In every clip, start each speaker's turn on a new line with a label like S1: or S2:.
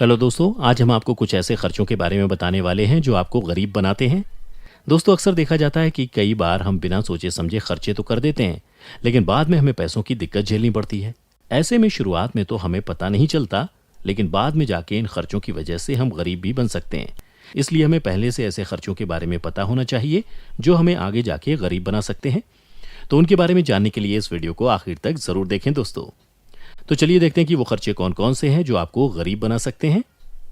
S1: Hello दोस्तों, आज हम आपको कुछ ऐसे खर्चों के बारे में बताने वाले हैं जो आपको गरीब बनाते हैं। दोस्तों, अक्सर देखा जाता है कि कई बार हम बिना सोचे समझे खर्चे तो कर देते हैं, लेकिन बाद में हमें पैसों की दिक्कत झेलनी पड़ती है। ऐसे में शुरुआत में तो हमें पता नहीं चलता, लेकिन बाद में जाके इन खर्चों की वजह से हम गरीब भी बन सकते हैं। इसलिए हमें पहले से ऐसे खर्चों के बारे में पता होना चाहिए जो हमें आगे जाके गरीब बना सकते हैं। तो उनके बारे में जानने के लिए इस वीडियो को आखिर तक जरूर देखें दोस्तों। तो चलिए देखते हैं कि वो खर्चे कौन कौन से हैं जो आपको गरीब बना सकते हैं।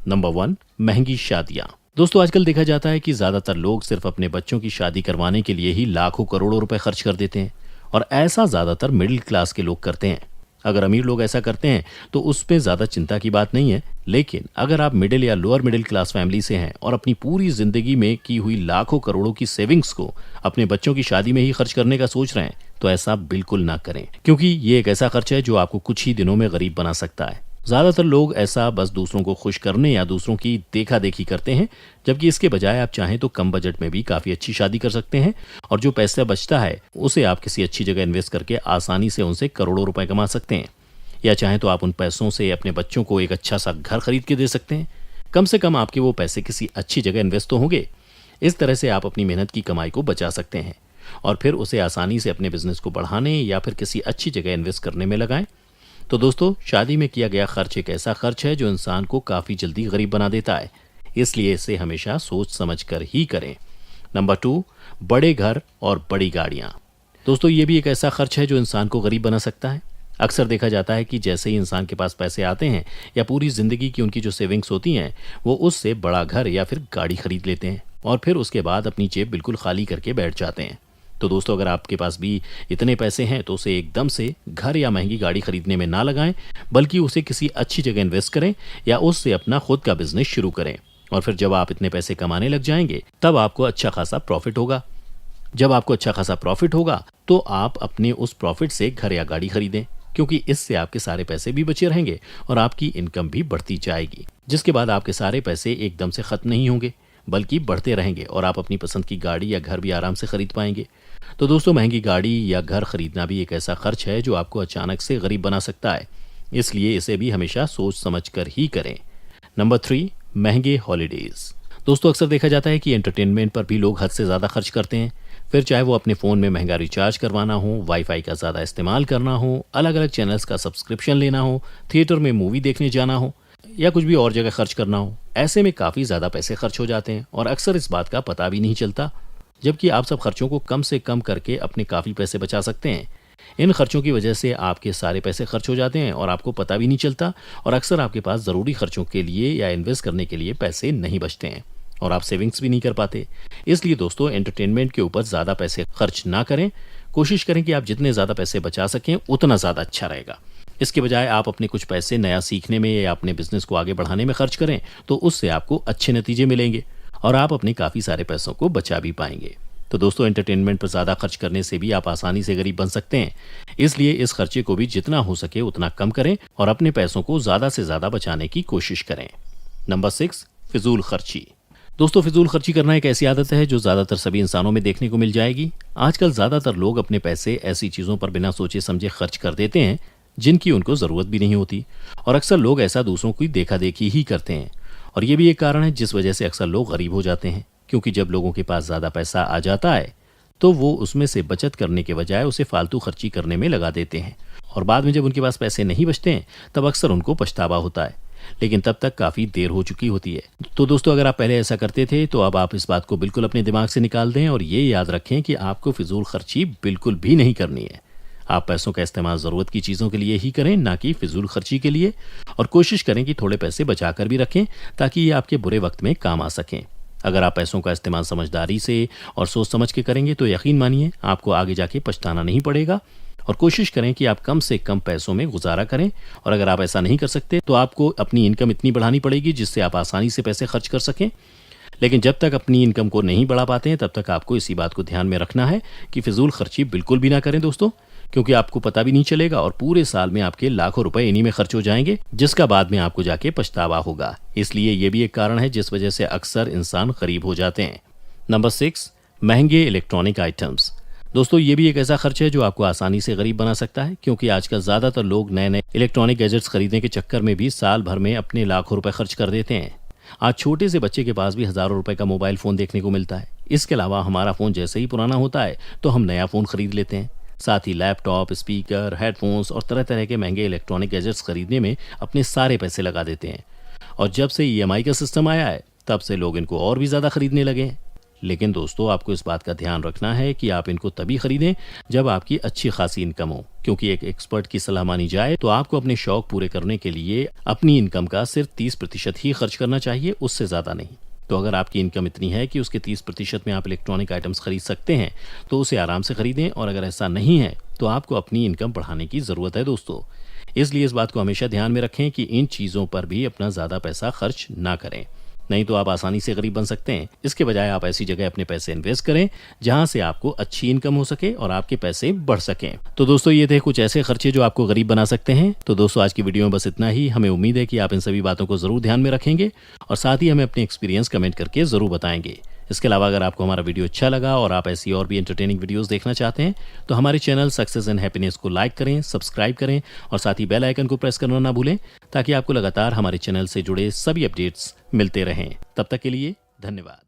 S1: नंबर 1, महंगी शादियां। दोस्तों, आजकल देखा जाता है कि ज्यादातर लोग सिर्फ अपने बच्चों की शादी करवाने के लिए ही लाखों करोड़ों रुपए खर्च कर देते हैं, और ऐसा ज्यादातर मिडिल क्लास के लोग करते हैं। अगर अमीर लोग ऐसा करते हैं तो उसमें ज्यादा चिंता की बात नहीं है, लेकिन अगर आप मिडिल या लोअर मिडिल क्लास फैमिली से हैं और अपनी पूरी जिंदगी में की हुई लाखों करोड़ों की सेविंग्स को अपने बच्चों की शादी में ही खर्च करने का सोच रहे हैं, तो ऐसा बिल्कुल ना करें, क्योंकि ये एक ऐसा खर्च है जो आपको कुछ ही दिनों में गरीब बना सकता है। ज्यादातर लोग ऐसा बस दूसरों को खुश करने या दूसरों की देखा देखी करते हैं, जबकि इसके बजाय आप चाहें तो कम बजट में भी काफी अच्छी शादी कर सकते हैं, और जो पैसा बचता है उसे आप किसी अच्छी जगह इन्वेस्ट करके आसानी से उनसे करोड़ों रुपए कमा सकते हैं। या चाहें तो आप उन पैसों से अपने बच्चों को एक अच्छा सा घर खरीद के दे सकते हैं। कम से कम आपके वो पैसे किसी अच्छी जगह इन्वेस्ट तो होंगे। इस तरह से आप अपनी मेहनत की कमाई को बचा सकते हैं और फिर उसे आसानी से अपने बिजनेस को बढ़ाने या फिर किसी अच्छी जगह इन्वेस्ट करने में लगाएं। तो दोस्तों, शादी में किया गया खर्च एक ऐसा खर्च है जो इंसान को काफी जल्दी गरीब बना देता है, इसलिए इसे हमेशा सोच समझ कर ही करें। नंबर 2, बड़े घर और बड़ी गाड़ियां। दोस्तों, ये भी एक ऐसा खर्च है जो इंसान को गरीब बना सकता है। अक्सर देखा जाता है कि जैसे ही इंसान के पास पैसे आते हैं या पूरी जिंदगी की उनकी जो सेविंग्स होती हैं, वो उससे बड़ा घर या फिर गाड़ी खरीद लेते हैं और फिर उसके बाद अपनी जेब बिल्कुल खाली करके बैठ जाते हैं। तो दोस्तों, अगर आपके पास भी इतने पैसे हैं तो उसे एकदम से घर या महंगी गाड़ी खरीदने में ना लगाएं, बल्कि उसे किसी अच्छी जगह इन्वेस्ट करें या उससे अपना खुद का बिजनेस शुरू करें। और फिर जब आप इतने पैसे कमाने लग जाएंगे तब आपको अच्छा खासा प्रॉफिट होगा। जब आपको अच्छा खासा प्रॉफिट होगा तो आप अपने उस प्रॉफिट से घर या गाड़ी खरीदें, क्योंकि इससे आपके सारे पैसे भी बचे रहेंगे और आपकी इनकम भी बढ़ती जाएगी, जिसके बाद आपके सारे पैसे एकदम से खत्म नहीं होंगे बल्कि बढ़ते रहेंगे और आप अपनी पसंद की गाड़ी या घर भी आराम से खरीद पाएंगे। तो दोस्तों, महंगी गाड़ी या घर खरीदना भी एक ऐसा खर्च है जो आपको अचानक से गरीब बना सकता है, इसलिए इसे भी हमेशा सोच समझ कर ही करें। नंबर 3, महंगे हॉलीडेज। दोस्तों, अक्सर देखा जाता है कि एंटरटेनमेंट पर भी लोग हद से ज्यादा खर्च करते हैं, फिर चाहे वो अपने फ़ोन में महंगा रिचार्ज करवाना हो, वाईफाई का ज़्यादा इस्तेमाल करना हो, अलग अलग चैनल्स का सब्सक्रिप्शन लेना हो, थिएटर में मूवी देखने जाना हो या कुछ भी और जगह खर्च करना हो। ऐसे में काफ़ी ज़्यादा पैसे खर्च हो जाते हैं और अक्सर इस बात का पता भी नहीं चलता, जबकि आप सब खर्चों को कम से कम करके अपने काफ़ी पैसे बचा सकते हैं। इन खर्चों की वजह से आपके सारे पैसे खर्च हो जाते हैं और आपको पता भी नहीं चलता, और अक्सर आपके पास ज़रूरी खर्चों के लिए या इन्वेस्ट करने के लिए पैसे नहीं बचते हैं और आप सेविंग्स भी नहीं कर पाते। इसलिए दोस्तों, एंटरटेनमेंट के ऊपर ज़्यादा पैसे खर्च ना करें। कोशिश करें कि आप जितने ज़्यादा पैसे बचा सकें उतना ज़्यादा अच्छा रहेगा। इसके बजाय आप अपने कुछ पैसे नया सीखने में या अपने बिजनेस को आगे बढ़ाने में खर्च करें, तो उससे आपको अच्छे नतीजे मिलेंगे और आप अपने काफ़ी सारे पैसों को बचा भी पाएंगे। तो दोस्तों, एंटरटेनमेंट पर ज़्यादा खर्च करने से भी आप आसानी से गरीब बन सकते हैं, इसलिए इस खर्चे को भी जितना हो सके उतना कम करें और अपने पैसों को ज़्यादा से ज़्यादा बचाने की कोशिश करें। नंबर 6, फिजूल खर्ची। दोस्तों, फिजूल खर्ची करना एक ऐसी आदत है जो ज्यादातर सभी इंसानों में देखने को मिल जाएगी। आजकल ज्यादातर लोग अपने पैसे ऐसी चीजों पर बिना सोचे समझे खर्च कर देते हैं जिनकी उनको जरूरत भी नहीं होती, और अक्सर लोग ऐसा दूसरों की देखा देखी ही करते हैं। और ये भी एक कारण है जिस वजह से अक्सर लोग गरीब हो जाते हैं, क्योंकि जब लोगों के पास ज्यादा पैसा आ जाता है तो वो उसमें से बचत करने के बजाय उसे फालतू खर्ची करने में लगा देते हैं, और बाद में जब उनके पास पैसे नहीं बचते हैं तब अक्सर उनको पछतावा होता है, लेकिन तब तक काफी देर हो चुकी होती है। तो दोस्तों, अगर आप पहले ऐसा करते थे तो अब आप इस बात को बिल्कुल अपने दिमाग से निकाल दें और ये याद रखें कि आपको फिजूल खर्ची बिल्कुल भी नहीं करनी है। आप पैसों का इस्तेमाल जरूरत की चीजों के लिए ही करें, ना कि फिजूल खर्ची के लिए, और कोशिश करें कि थोड़े पैसे बचा कर भी रखें ताकि ये आपके बुरे वक्त में काम आ सकें। अगर आप पैसों का इस्तेमाल समझदारी से और सोच समझ के करेंगे तो यकीन मानिए आपको आगे जाके पछताना नहीं पड़ेगा। और कोशिश करें कि आप कम से कम पैसों में गुजारा करें, और अगर आप ऐसा नहीं कर सकते तो आपको अपनी इनकम इतनी बढ़ानी पड़ेगी जिससे आप आसानी से पैसे खर्च कर सकें। लेकिन जब तक अपनी इनकम को नहीं बढ़ा पाते हैं तब तक आपको इसी बात को ध्यान में रखना है कि फिजूल खर्ची बिल्कुल भी ना करें दोस्तों, क्योंकि आपको पता भी नहीं चलेगा और पूरे साल में आपके लाखों रुपए इन्हीं में खर्च हो जाएंगे, जिसका बाद में आपको जाके पछतावा होगा। इसलिए ये भी एक कारण है जिस वजह से अक्सर इंसान गरीब हो जाते हैं। नंबर 6, महंगे इलेक्ट्रॉनिक आइटम्स। दोस्तों ये भी एक ऐसा खर्च है जो आपको आसानी से गरीब बना सकता है, क्योंकि आजकल ज्यादातर लोग नए नए इलेक्ट्रॉनिक गैजेट्स खरीदने के चक्कर में भी साल भर में अपने लाखों रुपए खर्च कर देते हैं। आज छोटे से बच्चे के पास भी हजारों रुपए का मोबाइल फोन देखने को मिलता है। इसके अलावा हमारा फोन जैसे ही पुराना होता है तो हम नया फोन खरीद लेते हैं। साथ ही लैपटॉप, स्पीकर, हेडफोन्स और तरह तरह के महंगे इलेक्ट्रॉनिक गैजेट्स खरीदने में अपने सारे पैसे लगा देते हैं। और जब से ईएमआई का सिस्टम आया है तब से लोग इनको और भी ज़्यादा खरीदने लगे हैं। लेकिन दोस्तों आपको इस बात का ध्यान रखना है कि आप इनको तभी खरीदें जब आपकी अच्छी खासी इनकम हो, क्योंकि एक एक्सपर्ट की सलाह मानी जाए तो आपको अपने शौक पूरे करने के लिए अपनी इनकम का सिर्फ 30% ही खर्च करना चाहिए, उससे ज़्यादा नहीं। तो अगर आपकी इनकम इतनी है कि उसके 30% में आप इलेक्ट्रॉनिक आइटम्स खरीद सकते हैं तो उसे आराम से खरीदें, और अगर ऐसा नहीं है तो आपको अपनी इनकम बढ़ाने की ज़रूरत है दोस्तों। इसलिए इस बात को हमेशा ध्यान में रखें कि इन चीज़ों पर भी अपना ज़्यादा पैसा खर्च ना करें, नहीं तो आप आसानी से गरीब बन सकते हैं। इसके बजाय आप ऐसी जगह अपने पैसे इन्वेस्ट करें जहां से आपको अच्छी इनकम हो सके और आपके पैसे बढ़ सकें। तो दोस्तों ये थे कुछ ऐसे खर्चे जो आपको गरीब बना सकते हैं। तो दोस्तों आज की वीडियो में बस इतना ही। हमें उम्मीद है कि आप इन सभी बातों को जरूर ध्यान में रखेंगे और साथ ही हमें अपने एक्सपीरियंस कमेंट करके जरूर बताएंगे। इसके अलावा अगर आपको हमारा वीडियो अच्छा लगा और आप ऐसी और भी एंटरटेनिंग वीडियोस देखना चाहते हैं तो हमारे चैनल सक्सेस एंड हैप्पीनेस को लाइक करें, सब्सक्राइब करें और साथ ही बेल आइकन को प्रेस करना ना भूलें, ताकि आपको लगातार हमारे चैनल से जुड़े सभी अपडेट्स मिलते रहें। तब तक के लिए धन्यवाद।